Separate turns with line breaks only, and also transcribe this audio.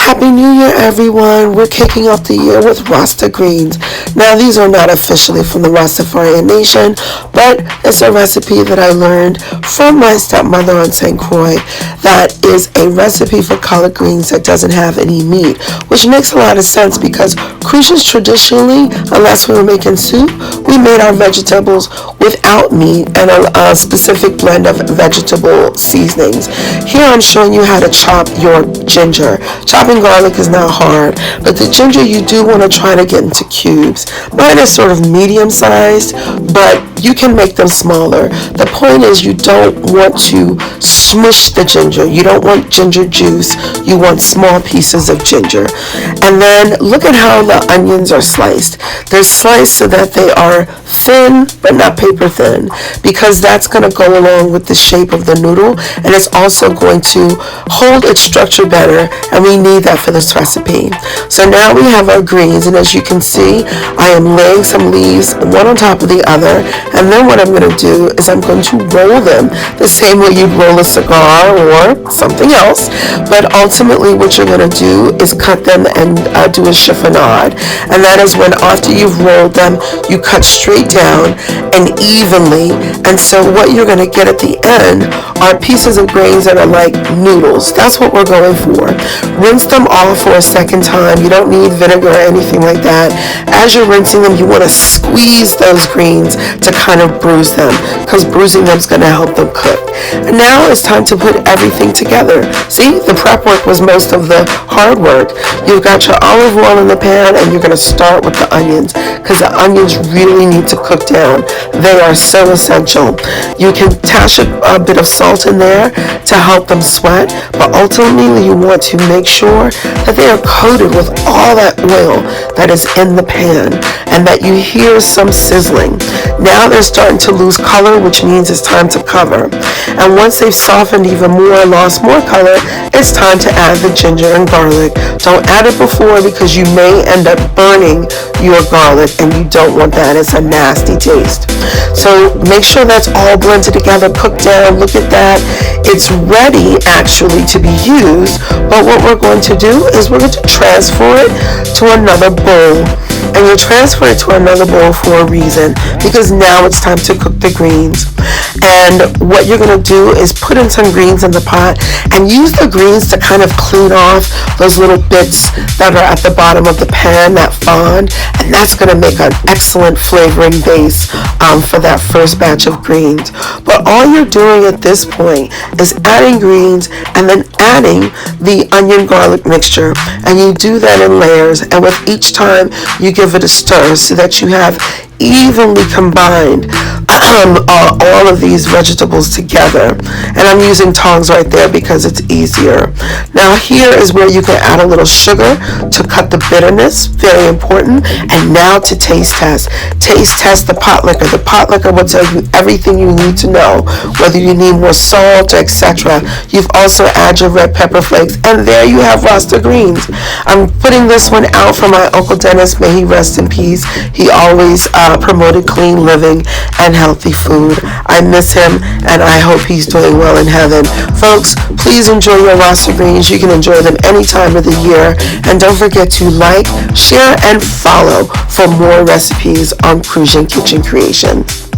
Happy New Year, everyone. We're kicking off the year with Rasta Greens. Now, these are not officially from the Rastafarian Nation, but it's a recipe that I learned from my stepmother on St. Croix that is a recipe for collard greens that doesn't have any meat, which makes a lot of sense because Crucians traditionally, unless we were making soup, we made our vegetables without meat and a specific blend of vegetable seasonings. Here I'm showing you how to chop your ginger. Chopping garlic is not hard, but the ginger you do want to try to get into cubes. Mine is sort of medium sized, but you can make them smaller. The point is you don't want to smush the ginger. You don't want ginger juice. You want small pieces of ginger. And then look at how the onions are sliced. They're sliced so that they are thin, but not paper thin, because that's going to go along with the shape of the noodle, and it's also going to hold its structure better, and we need that for this recipe. So now we have our greens, and as you can see, I am laying some leaves one on top of the other, and then what I'm going to do is I'm going to roll them the same way you'd roll a cigar or something else, but ultimately what you're going to do is cut them and do a chiffonade, and that is when after you've rolled them, you cut straight down and evenly, and so what you're going to get at the end are pieces of grains that are like noodles. That's what we're going for. Rinse them off for a second time. You don't need vinegar or anything like that. As you're rinsing them, you want to squeeze those greens to kind of bruise them, because bruising them is going to help them cook. And now it's time to put everything together. See, the prep work was most of the hard work. You've got your olive oil in the pan, and you're going to start with the onions, because the onions really need to cook down. They are so essential. You can dash a bit of salt in there to help them sweat, but ultimately you want to make sure that they are coated with all that oil that is in the pan and that you hear some sizzling. Now they're starting to lose color, which means it's time to cover. And once they've softened even more, lost more color, it's time to add the ginger and garlic. Don't add it before, because you may end up burning your garlic, and you don't want that. It's a nasty taste. So make sure that's all blended together, cooked down. Look at that. It's ready actually to be used, but what we're going to do is we're going to transfer it to another bowl. And you transfer it to another bowl for a reason, because now it's time to cook the greens. And what you're going to do is put in some greens in the pot and use the greens to kind of clean off those little bits that are at the bottom of the pan, that fond, and that's going to make an excellent flavoring base for that first batch of greens. But all you're doing at this point is adding greens and then adding the onion garlic mixture, and you do that in layers, and with each time you give it a stir so that you have evenly combined all of these vegetables together. And I'm using tongs right there because it's easier. Now here is where you can add a little sugar to cut the bitterness, very important. And now to taste test. Taste test the pot liquor. The pot liquor will tell you everything you need to know, whether you need more salt, etc. You've also added your red pepper flakes, and there you have Rasta Greens. I'm putting this one out for my Uncle Dennis, may he rest in peace. He always promoted clean living and healthy food. I miss him, and I hope he's doing well in heaven. Folks, please enjoy your Rasta Greens. You can enjoy them any time of the year. And don't forget to like, share, and follow for more recipes on Crucian Kitchen Creations.